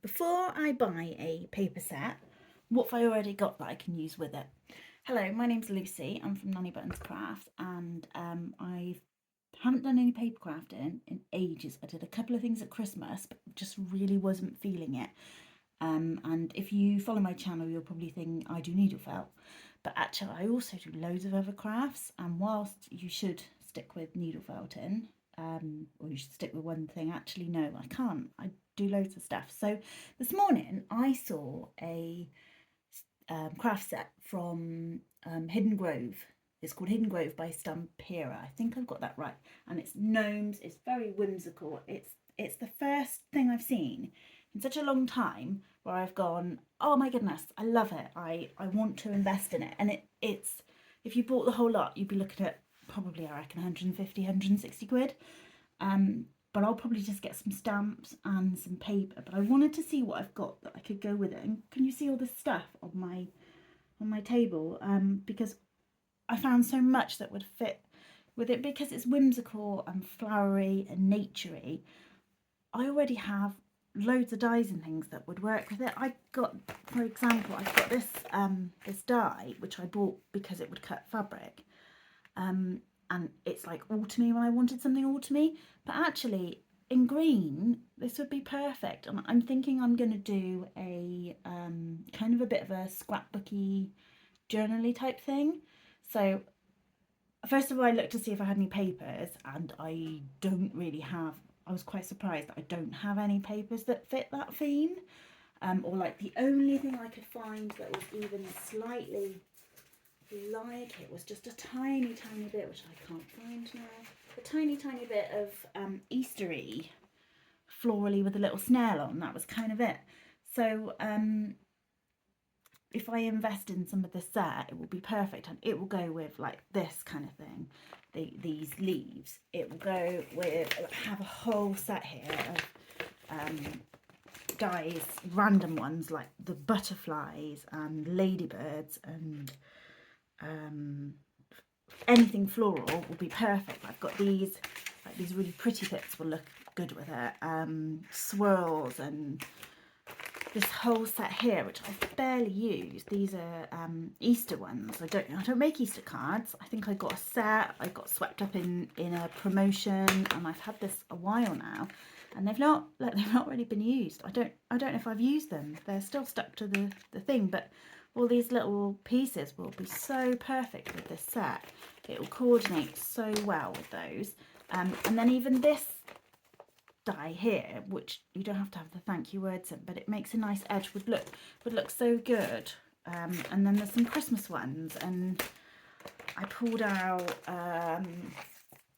Before I buy a paper set, what have I already got that I can use with it? Hello, my name's Lucy. I'm from Nanny Buttons Craft, and I haven't done any paper crafting in ages. I did a couple of things at Christmas, but just really wasn't feeling it. And if you follow my channel, you'll probably think I do needle felt, but actually I also do loads of other crafts. And whilst you should stick with needle felting, or you should stick with one thing, actually no, I can't. I do loads of stuff. So this morning I saw a craft set from Hidden Grove. It's called Hidden Grove by Stamperia. I think I've got that right. And it's gnomes. It's very whimsical. It's the first thing I've seen in such a long time where I've gone, oh my goodness, I love it. I want to invest in it. And it's if you bought the whole lot, you'd be looking at probably, I reckon, 150, 160 quid. But I'll probably just get some stamps and some paper. But I wanted to see what I've got that I could go with it. And can you see all this stuff on my table? Because I found so much that would fit with it because it's whimsical and flowery and naturey. I already have loads of dies and things that would work with it. I got, for example, I've got this die which I bought because it would cut fabric. And it's like autumny when I wanted something autumny, but actually in green this would be perfect. And I'm thinking I'm going to do a kind of a bit of a scrapbooky journaly type thing. So first of all I looked to see if I had any papers, and I don't really have. I was quite surprised that I don't have any papers that fit that theme. Or like the only thing I could find that was even slightly like it was just a tiny bit, which I can't find now, a tiny bit of Eastery florally with a little snail on. That was kind of it. So if I invest in some of the set, it will be perfect, and it will go with like this kind of thing, these leaves. It will go with, have a whole set here of dies, random ones like the butterflies and ladybirds and anything floral will be perfect. I've got these, like these really pretty bits will look good with it. Swirls and this whole set here, which I've barely used. These are Easter ones. I don't make Easter cards. I think I got a set. I got swept up in a promotion, and I've had this a while now, and they've not really been used. I don't know if I've used them. They're still stuck to the thing, but all these little pieces will be so perfect with this set. It will coordinate so well with those. And then even this die here, which you don't have to have the thank you words in, but it makes a nice edge, would look so good. And then there's some Christmas ones, and I pulled out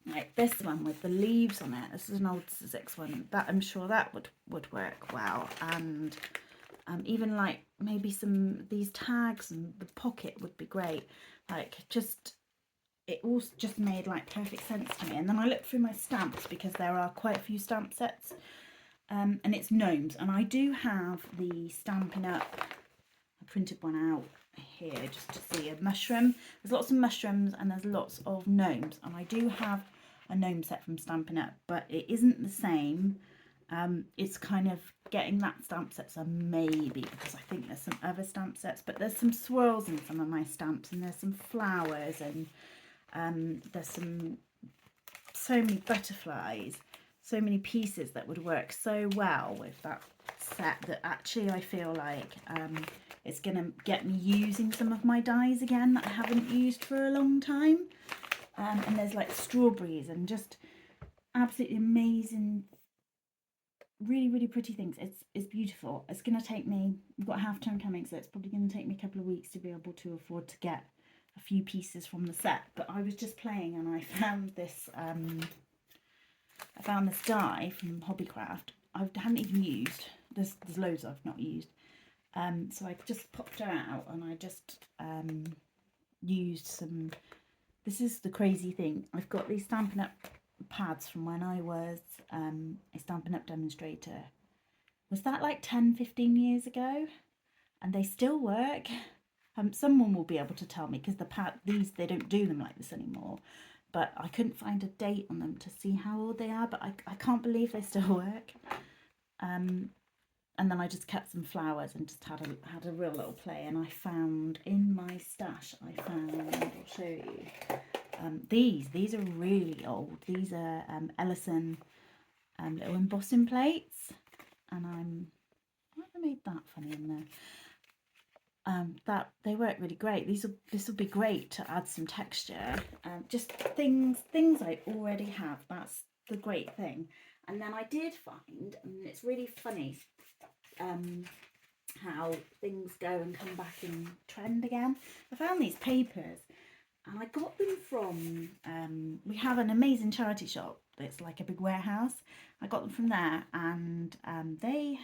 like this one with the leaves on it. This is an old Sussex one. That, I'm sure that would work well. And even like maybe some these tags and the pocket would be great. Like just, it all just made like perfect sense to me. And then I looked through my stamps because there are quite a few stamp sets, and it's gnomes, and I do have the Stampin' Up. I printed one out here just to see a mushroom. There's lots of mushrooms and there's lots of gnomes, and I do have a gnome set from Stampin' Up, but it isn't the same. It's kind of getting that stamp set's a maybe, because I think there's some other stamp sets, but there's some swirls in some of my stamps, and there's some flowers, and there's so many butterflies, so many pieces that would work so well with that set, that actually I feel like it's gonna get me using some of my dies again that I haven't used for a long time. And there's like strawberries and just absolutely amazing, really pretty things. It's beautiful. It's gonna take me, we've got half term coming, so it's probably gonna take me a couple of weeks to be able to afford to get a few pieces from the set. But I was just playing and I found this die from Hobbycraft. I haven't even used. There's loads I've not used. So I just popped her out, and I just used some. This is the crazy thing. I've got these Stampin' Up pads from when I was a Stampin' Up demonstrator. Was that like 10-15 years ago? And they still work. Someone will be able to tell me, because they don't do them like this anymore. But I couldn't find a date on them to see how old they are. But I can't believe they still work. And and then I just cut some flowers and just had a real little play. And I found in my stash, I'll show you, these are really old. These are Ellison little embossing plates, and why have I made that funny in there? That they work really great. This will be great to add some texture. Just things I already have. That's the great thing. And then I did find, and it's really funny how things go and come back in trend again. I found these papers, and I got them from we have an amazing charity shop. It's like a big warehouse. I got them from there, and they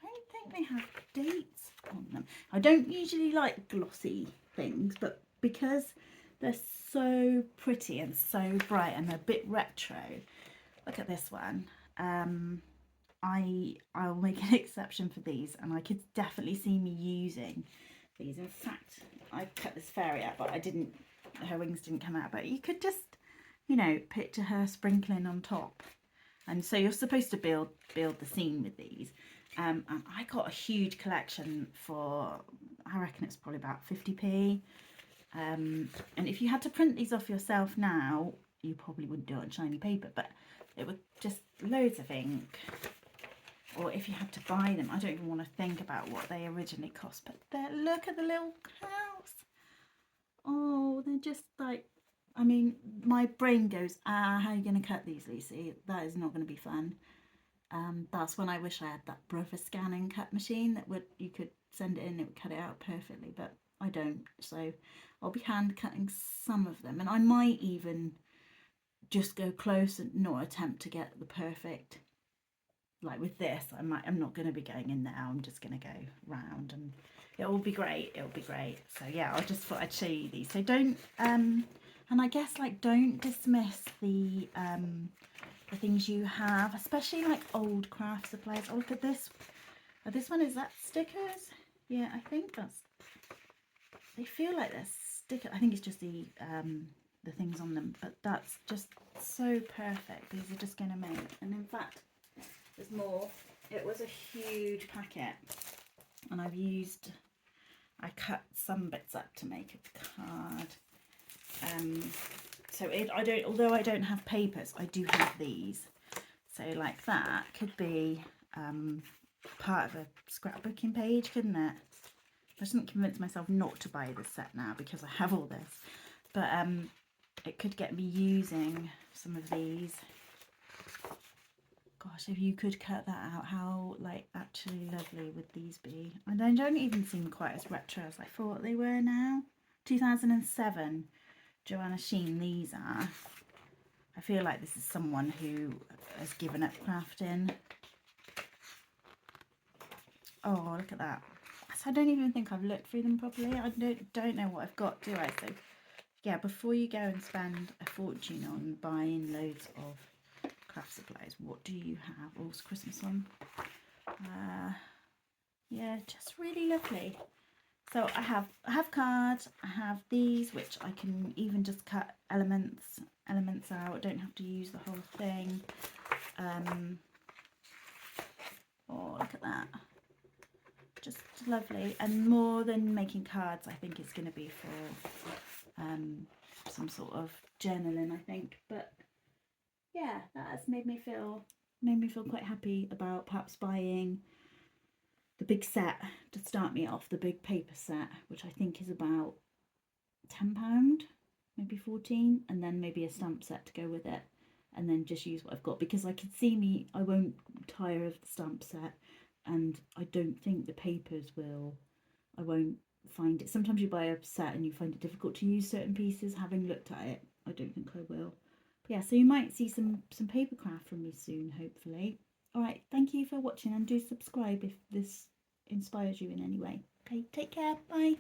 don't think they have dates on them. I don't usually like glossy things, but because they're so pretty and so bright and a bit retro, look at this one. I'll make an exception for these, and I could definitely see me using these. In fact, I cut this fairy out, but her wings didn't come out, but you could just, you know, picture her sprinkling on top. And so you're supposed to build the scene with these. And I got a huge collection for, I reckon it's probably about 50p. And if you had to print these off yourself now, you probably wouldn't do it on shiny paper, but it would just loads of ink. Or if you had to buy them, I don't even want to think about what they originally cost, but look at the little cows. Oh, they're just like, I mean, my brain goes, how are you going to cut these, Lucy? That is not going to be fun. That's when I wish I had that brother scanning cut machine that you could send it in, it would cut it out perfectly, but I don't. So I'll be hand cutting some of them, and I might even just go close and not attempt to get the perfect. Like with this, I'm not going to be going in there. I'm just going to go round, and it will be great. It'll be great. So yeah, I just thought I'd show you these. So don't and I guess like don't dismiss the things you have, especially like old craft supplies. Oh, look at this. This one, is that stickers? Yeah, I think that's. They feel like they're sticker. I think it's just the things on them, but that's just so perfect. These are just going to make. And in fact, there's more. It was a huge packet, and I cut some bits up to make a card. So although I don't have papers, I do have these. So like that could be part of a scrapbooking page, couldn't it? I shouldn't convince myself not to buy this set now because I have all this, but it could get me using some of these. Gosh, if you could cut that out, how like actually lovely would these be? And they don't even seem quite as retro as I thought they were now. 2007 Joanna Sheen, these are. I feel like this is someone who has given up crafting. Oh, look at that. So I don't even think I've looked through them properly. I don't know what I've got, do I? So yeah, before you go and spend a fortune on buying loads of craft supplies, what do you have? Oh, it's Christmas one. Yeah, just really lovely. So I have cards. I have these, which I can even just cut elements out. Don't have to use the whole thing. Oh, look at that. Just lovely. And more than making cards, I think it's going to be for some sort of journaling, I think. But yeah, that has made me feel quite happy about perhaps buying the big set to start me off, the big paper set, which I think is about £10, maybe 14, and then maybe a stamp set to go with it, and then just use what I've got, because I can see I won't tire of the stamp set, and I don't think the papers I won't find it. Sometimes you buy a set and you find it difficult to use certain pieces. Having looked at it, I don't think I will. But yeah, so you might see some paper craft from me soon, hopefully. Alright, thank you for watching, and do subscribe if this inspires you in any way. Okay, take care, bye.